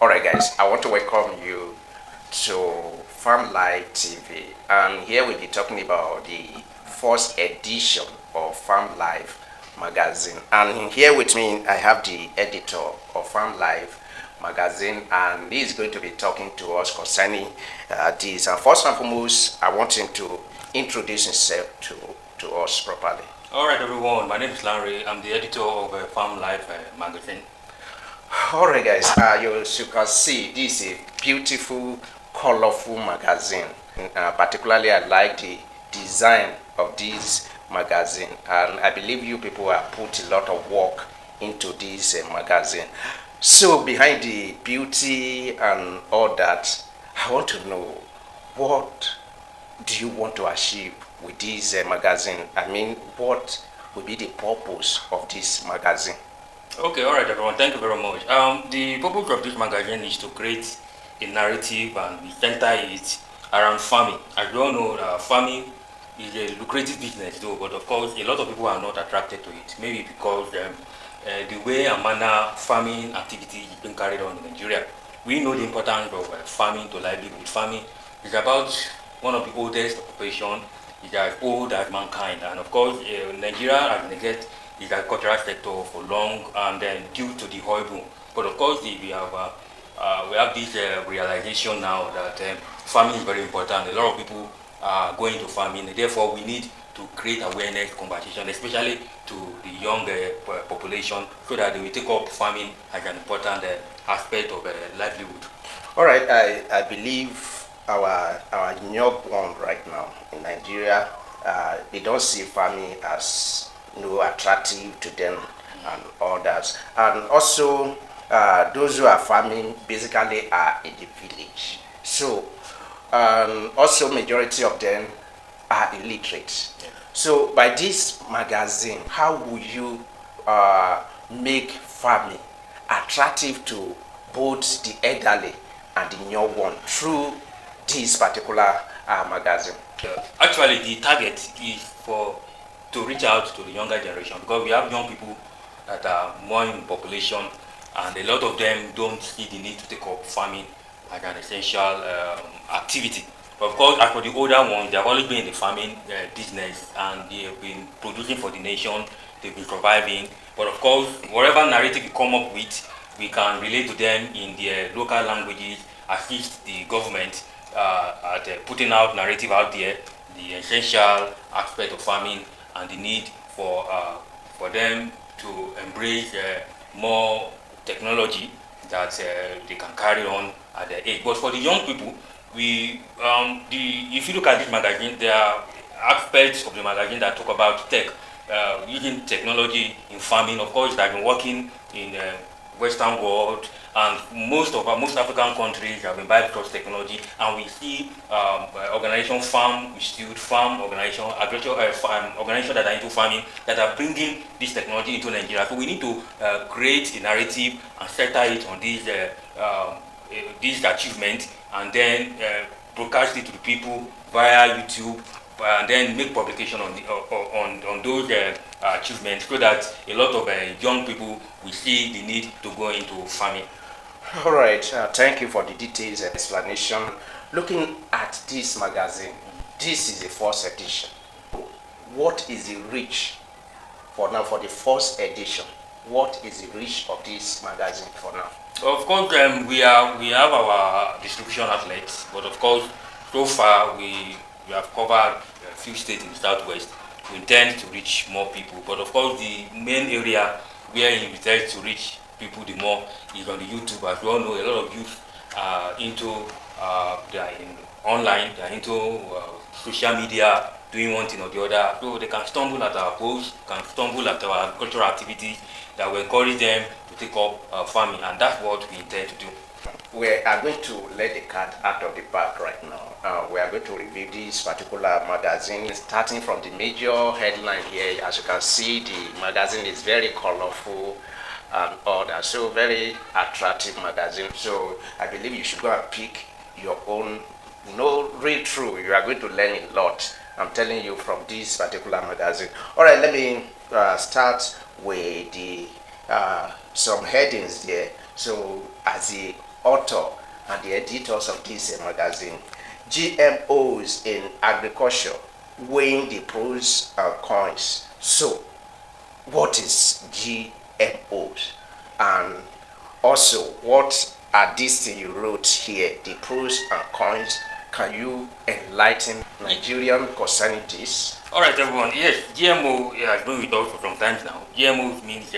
Alright, guys, I want to welcome you to Farmlife TV. And here we'll be talking about the first edition of Farmlife Magazine. And here with me, I have the editor of Farmlife Magazine, and he is going to be talking to us concerning this. And first and foremost, I want him to introduce himself to us properly. All right, everyone. My name is Larry. I'm the editor of Farm Life Magazine. Alright, guys, as you can see, this is a beautiful, colorful magazine. Particularly, I like the design of this magazine, and I believe you people have put a lot of work into this magazine. So, behind the beauty and all that, I want to know, what do you want to achieve with this magazine? I mean, what will be the purpose of this magazine? Okay, all right, everyone. Thank you very much. The purpose of this magazine is to create a narrative and we center it around farming. As you all know, farming is a lucrative business, though, but of course, a lot of people are not attracted to it. Maybe because the way and manner farming activity is being carried on in Nigeria. We know the importance of farming to livelihood. Farming is about one of the oldest occupation. It's as old as mankind, and of course, Nigeria has neglected its agricultural sector for long, and then due to the oil boom. But of course, we have this realization now that farming is very important. A lot of people are going to farming. Therefore, we need to create awareness, conversation, especially to the young population, so that they will take up farming as an important aspect of livelihood. All right, I believe our young one right now in Nigeria, they don't see farming as attractive to them and all that. And also, those who are farming basically are in the village. So, also majority of them are illiterate. Yeah. So, by this magazine, how would you make farming attractive to both the elderly and the young one through this particular magazine? Actually, the target is for to reach out to the younger generation, because we have young people that are more in population, and a lot of them don't see the need to take up farming as an essential activity. But of course, as for the older ones, they have always been in the farming business, and they have been producing for the nation. They've been surviving. But of course, whatever narrative you come up with, we can relate to them in their local languages, assist the government at putting out narrative out there, the essential aspect of farming, and the need for them to embrace more technology that they can carry on at their age. But for the young people, if you look at this magazine, there are aspects of the magazine that talk about tech, using technology in farming. Of course, I've been working in Western world, and most African countries have imbibed such technology, and we see organization farm institute, farm organization, agriculture organization that are into farming, that are bringing this technology into Nigeria. So we need to create a narrative and center it on these achievements, and then broadcast it to the people via YouTube, and then make publication on those achievements, so that a lot of young people will see the need to go into farming. All right, thank you for the details and explanation. Looking at this magazine, this is the first edition. What is the reach for now for the first edition? What is the reach of this magazine for now? Of course, we have our distribution outlets, but of course, so far we have covered a few states in the southwest. We intend to reach more people, but of course, the main area where we intend to reach people the more is on the YouTube. As we all know, a lot of youth are into they are in online, they are into social media, doing one thing or the other. So they can stumble at our posts, can stumble at our cultural activities that will encourage them to take up farming, and that's what we intend to do. We are going to let the cat out of the bag right now. We are going to review this particular magazine, starting from the major headline here. As you can see, the magazine is very colorful and all that, so very attractive magazine. So I believe you should go and pick your own. Read through. You are going to learn a lot. I'm telling you, from this particular magazine. All right, let me start with the some headings there. So as the author and the editors of this magazine. GMOs in agriculture, weighing the pros and cons. So, what is GMOs? And also, what are these things you wrote here, the pros and cons? Can you enlighten Nigerian concerning this? All right, everyone. Yes, GMO has been with us for some time now. GMO means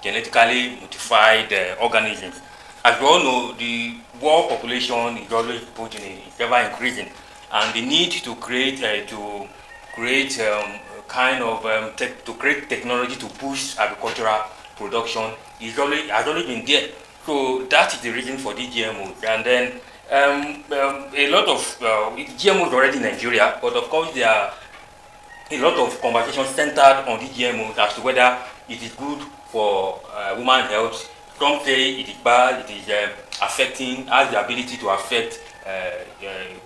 genetically modified organisms. As we all know, the world population is always is ever increasing, and the need to create to create technology to boost agricultural production has always been there. So that is the reason for the GMOs. And then a lot of GMOs already in Nigeria, but of course there are a lot of conversations centered on the GMOs as to whether it is good for woman health. Some say it is bad, it is has the ability to affect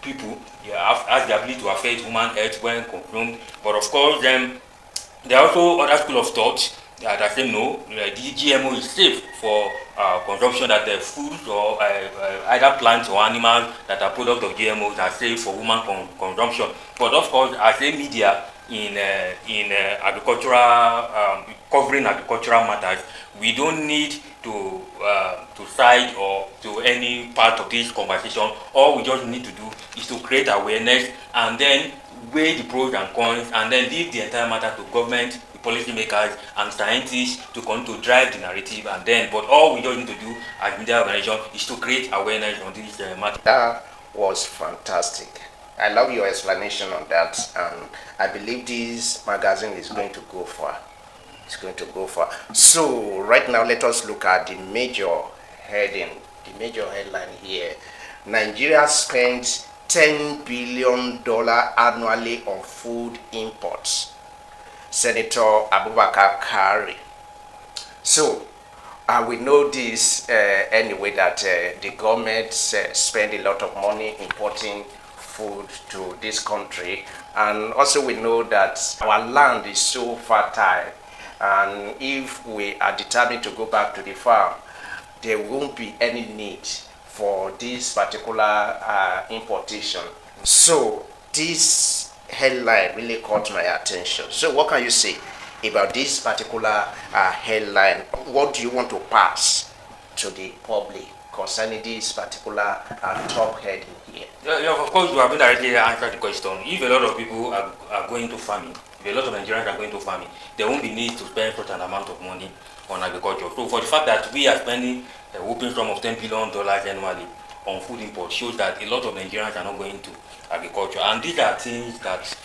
people, has the ability to affect human health when consumed. But of course, there are also other school of thought that say no, the GMO is safe for consumption, that the foods or either plants or animals that are products of GMOs are safe for human consumption. But of course, as a media in agricultural, covering agricultural matters, we don't need to side or to any part of this conversation. All we just need to do is to create awareness and then weigh the pros and cons, and then leave the entire matter to government, the policymakers, and scientists to continue to drive the narrative. And then, but all we just need to do as media organization is to create awareness on this matter. That was fantastic. I love your explanation on that, and I believe this magazine is going to go far. It's going to go far. So right now, let us look at the major heading, the major headline here. Nigeria spends $10 billion annually on food imports. Senator Abubakar Kari. So, we know this anyway, that the government spend a lot of money importing food to this country, and also we know that our land is so fertile, and if we are determined to go back to the farm, there won't be any need for this particular importation. So this headline really caught my attention. So what can you say about this particular headline? What do you want to pass to the public concerning this particular top heading here? Yeah, of course, you have been directly answered the question. If a lot of people are going to farming, if a lot of Nigerians are going to farming, there won't be need to spend such an amount of money on agriculture. So for the fact that we are spending a whopping sum of $10 billion annually on food import shows that a lot of Nigerians are not going to agriculture. And these are things that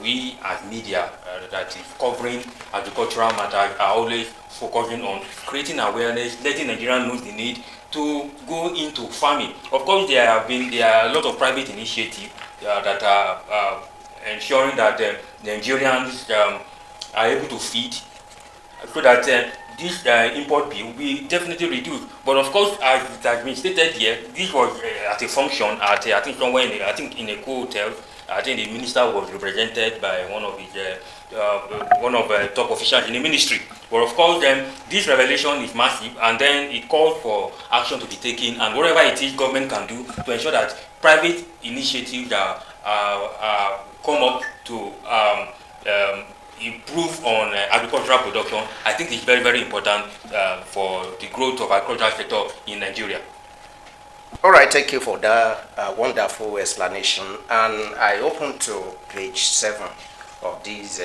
we as media that is covering agricultural matters are always focusing on, creating awareness, letting Nigerians know the need to go into farming. Of course, there are a lot of private initiatives that are ensuring that Nigerians are able to feed, so that this import bill will definitely reduce. But of course, as it has been stated here, this was at a function at I think somewhere in a co-hotel. I think the minister was represented by one of his top officials in the ministry. But of course, this revelation is massive, and then it calls for action to be taken, and whatever it is government can do to ensure that private initiatives come up to improve on agricultural production. I think it's very, very important for the growth of agricultural sector in Nigeria. All right, thank you for that wonderful explanation. And I opened to page 7 of this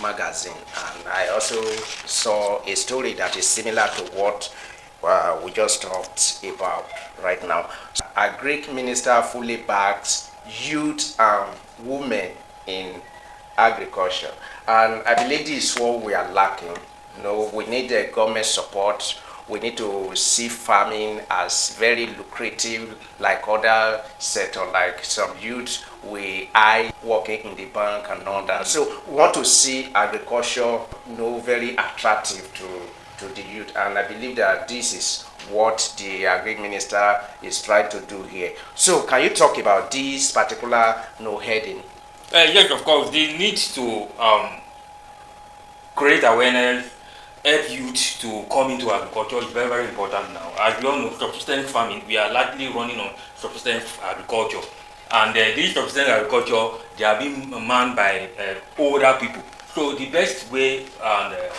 magazine, and I also saw a story that is similar to what we just talked about right now. A Greek minister fully backs youth and women in agriculture, and I believe this is what we are lacking. We need the government support. We need to see farming as very lucrative, like other sectors, like some youth we eye working in the bank and all that. So we want to see agriculture very attractive to the youth, and I believe that this is what the agri minister is trying to do here. So can you talk about this particular heading? Yes, of course. They need to create awareness help youth to come into agriculture is very, very important now. As we all know, subsistence farming, we are largely running on subsistence agriculture. And this subsistence agriculture, they are being manned by older people. So the best way,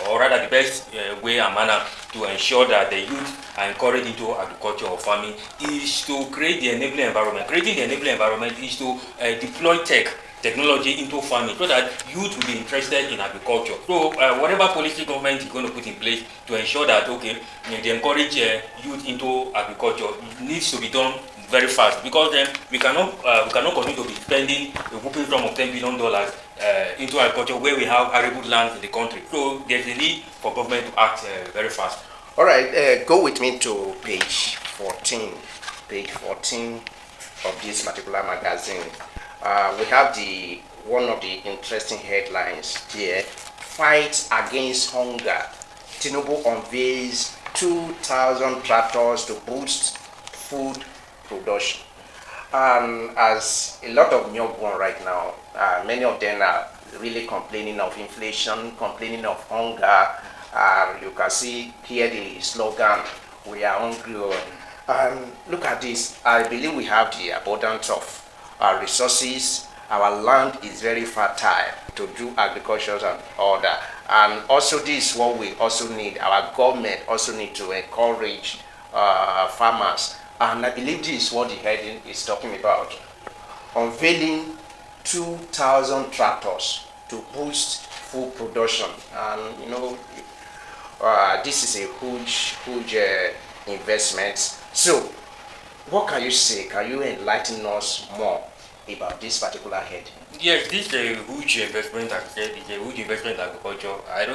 or rather the best way and manner to ensure that the youth are encouraged into agriculture or farming is to create the enabling environment. Creating the enabling environment is to deploy technology into farming so that youth will be interested in agriculture. So whatever policy government is going to put in place to ensure that they encourage youth into agriculture needs to be done very fast, because then we cannot continue to be spending a whooping sum of $10 billion into agriculture where we have arable lands in the country. So there's a need for government to act very fast. All right, go with me to page 14. Page 14 of this particular magazine. We have one of the interesting headlines here: Fight against hunger. Tinubu unveils 2,000 tractors to boost food production. And as a lot of newborn right now, many of them are really complaining of inflation, complaining of hunger. You can see here the slogan, "We are hungry." And look at this. I believe we have the abundance of resources. Our land is very fertile to do agriculture and all that. And also this is what we also need. Our government also need to encourage farmers. And I believe this is what the heading is talking about. Unveiling 2,000 tractors to boost food production. And this is a huge investment. So what can you say? Can you enlighten us more about this particular heading? Yes, this is a huge investment. As I said, it's a huge investment in agriculture. I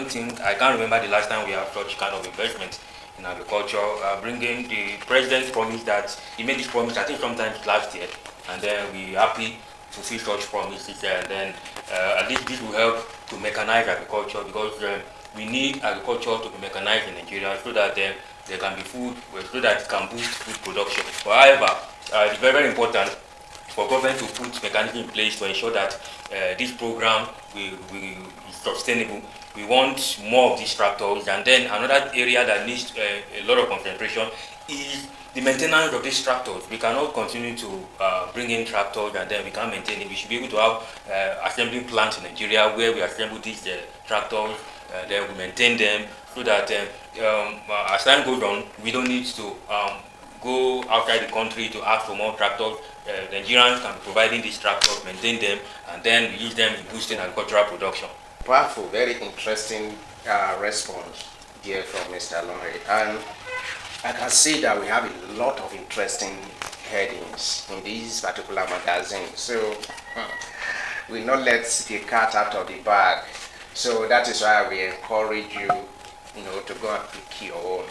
can't remember the last time we have such kind of investment in agriculture. Bringing the president promised that he made this promise, I think, sometime last year, and then we happy to see such promises. And then at least this will help to mechanize agriculture, because we need agriculture to be mechanized in Nigeria so that there can be food, so that it can boost food production. However, it's very, very important for government to put mechanisms in place to ensure that this program is sustainable. We want more of these tractors. And then another area that needs a lot of concentration is the maintenance of these tractors. We cannot continue to bring in tractors and then we can't maintain it. We should be able to have assembly plants in Nigeria where we assemble these tractors, then we maintain them, so that as time goes on, we don't need to go outside the country to ask for more tractors. Nigerians can be providing these tractors, maintain them, and then use them in boosting agricultural production. Powerful, very interesting response here from Mr. Lonry. And I can see that we have a lot of interesting headings in this particular magazine. So we not let the cat out of the bag. So that is why we encourage you, to go and pick your own.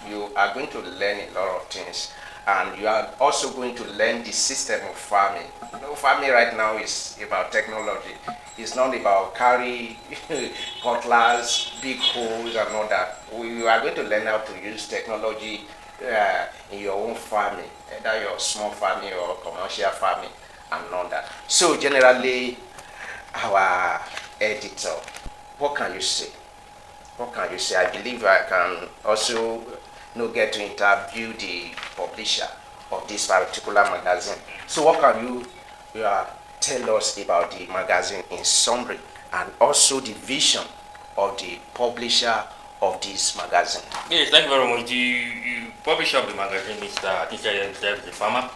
You are going to learn a lot of things, and you are also going to learn the system of farming. Farming right now is about technology. It's not about carry cutlass, big holes and all that. You are going to learn how to use technology in your own farming, either your small farming or commercial farming and all that. So generally, our editor, what can you say? What can you say? I believe I can also get to interview the publisher of this particular magazine. So what can you tell us about the magazine in summary, and also the vision of the publisher of this magazine? Yes, thank you very much. The publisher of the magazine is himself the farmer,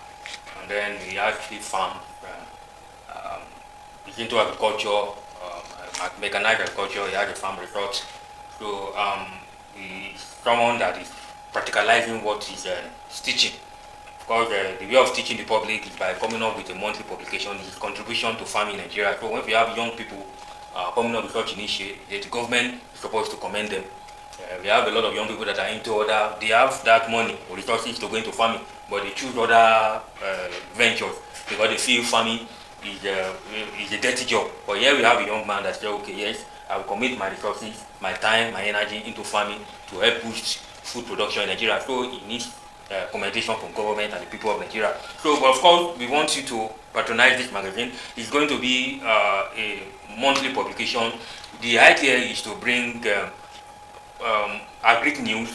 and then he actually farms. He's into agriculture, mechanized agriculture. He has a farm resort. So he's someone that is practicalizing what he's teaching. Of course, the way of teaching the public is by coming up with a monthly publication. His contribution to farming in Nigeria. So when we have young people coming up with such initiative, the government is supposed to commend them. We have a lot of young people that are into they have that money or resources to go into farming, but they choose other ventures because they feel farming is a dirty job. But here we have a young man that says, okay, yes, I will commit my resources, my time, my energy into farming to help boost food production in Nigeria. So it needs commendation from government and the people of Nigeria. So, but of course, we want you to patronize this magazine. It's going to be a monthly publication. The idea is to bring agric news,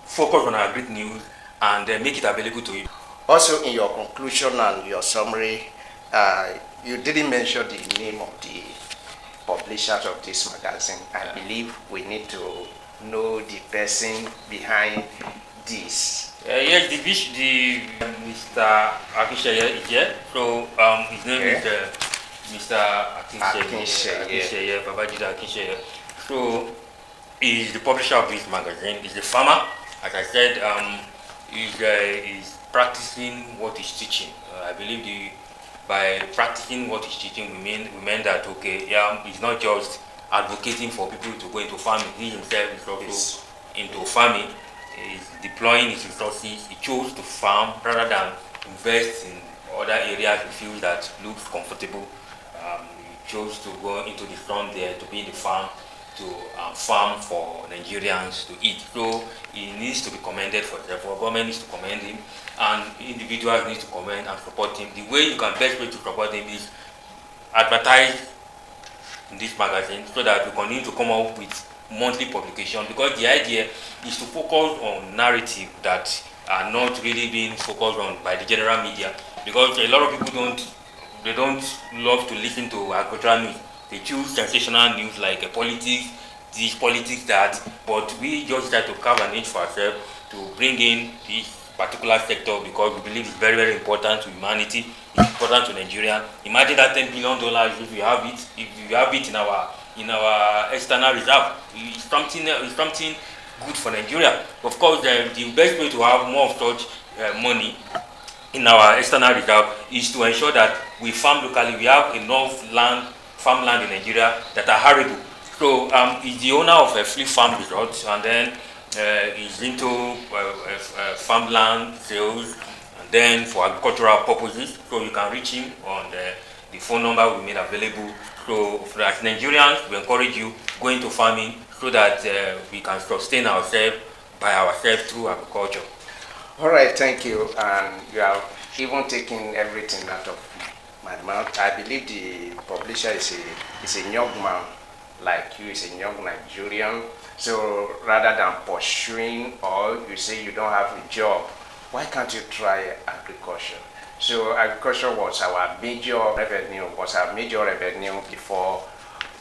focus on agric news, and make it available to you. Also, in your conclusion and your summary, you didn't mention the name of the publishers of this magazine. I believe we need to know the person behind this. Yes, the Mr. Akinseye is here. So his name is Mr. Akinseye, Babajide Akinseye. So he's the publisher of this magazine. He's a farmer. As I said, he's practicing what he's teaching. I believe by practicing what he's teaching, we mean that okay, yeah, he's not just advocating for people to go into farming. He himself is also into farming. He's deploying his resources. He chose to farm rather than invest in other areas he feels that looks comfortable. He chose to go into the sun there, to be in the farm, to farm for Nigerians to eat. So he needs to be commended for that. Our government needs to commend him, and individuals need to commend and support him. The way you can best way to support him is advertise in this magazine, so that we continue to come up with monthly publication, because the idea is to focus on narrative that are not really being focused on by the general media, because a lot of people don't love to listen to agricultural news. They choose sensational news like politics, this, politics, that, but we just try to carve a niche for ourselves to bring in this particular sector, because we believe it's very, very important to humanity, it's important to Nigeria. Imagine that $10 billion if you have it in our external reserve. It's something good for Nigeria. Of course, the best way to have more of such money in our external reserve is to ensure that we farm locally. We have enough farmland in Nigeria that are arable. So he's the owner of a Free Farm Resort, and then he's into farmland sales, and then for agricultural purposes. So you can reach him on the phone number we made available. So as Nigerians, we encourage you go into farming so that we can sustain ourselves by ourselves through agriculture. All right, thank you. And you have even taken everything out of my mouth. I believe the publisher is a young man like you, is a young Nigerian. So rather than pursuing, or you say you don't have a job, why can't you try agriculture? So agriculture was our major revenue before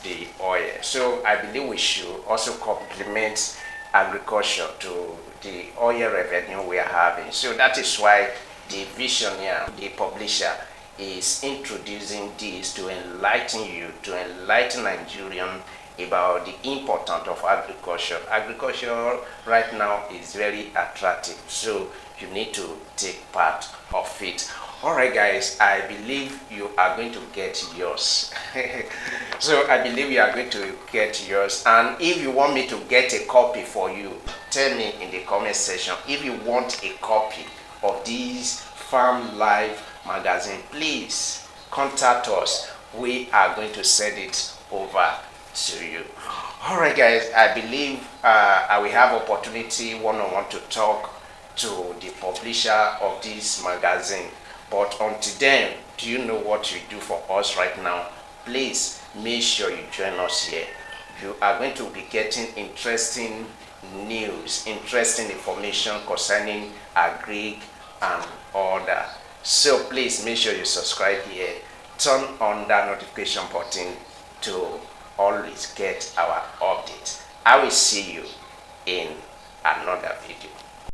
the oil. So I believe we should also complement agriculture to the oil revenue we are having. So that is why the visionary, the publisher, is introducing this to enlighten you, to enlighten Nigerians about the importance of agriculture. Agriculture right now is very attractive, so you need to take part of it. Alright guys, I believe you are going to get yours. So I believe you are going to get yours, and if you want me to get a copy for you, tell me in the comment section. If you want a copy of this Farmlife magazine, please contact us. We are going to send it over to you. Alright guys, I believe I will have opportunity one-on-one to talk to the publisher of this magazine. But until then, do you know what you do for us right now? Please make sure you join us here. You are going to be getting interesting news, interesting information concerning agri and other. So please make sure you subscribe here. Turn on that notification button to always get our updates. I will see you in another video.